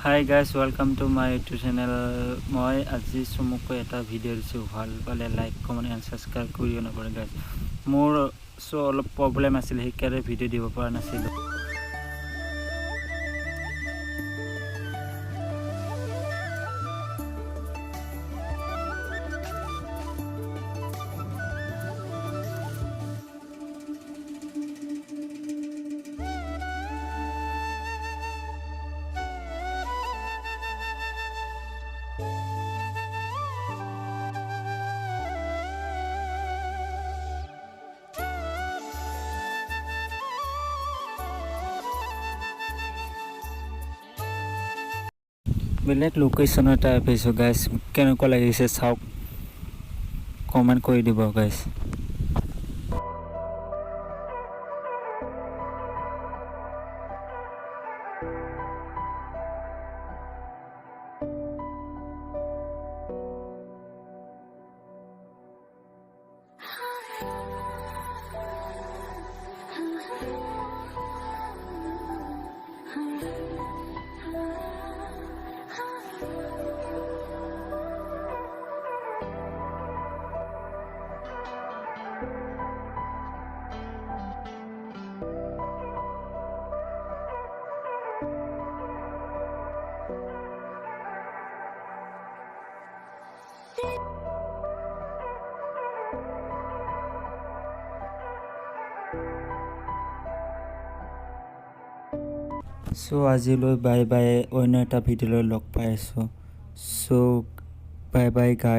Hi guys, welcome to my YouTube channel. মই আজি চমুকৈ এটা ভিডিঅ' দিছোঁ, ভাল পালে লাইক কমেণ্ট এণ্ড ছাবস্ক্ৰাইব কৰিও নকৰে গাইজ। মোৰ অলপ প্ৰব্লেম আছিল, সেইকাৰণে ভিডিঅ' দিব পৰা নাছিলোঁ। বেলেগ লোকেশ্যনৰ এটা পাইছোঁ গাইজ, কেনেকুৱা লাগিছে চাওক, কমেণ্ট কৰি দিব গাইজ। আজিলৈ বাই বাই, অন্য এটা ভিডিঅ'লৈ লগ পাই আছোঁ। বাই বাই গাই।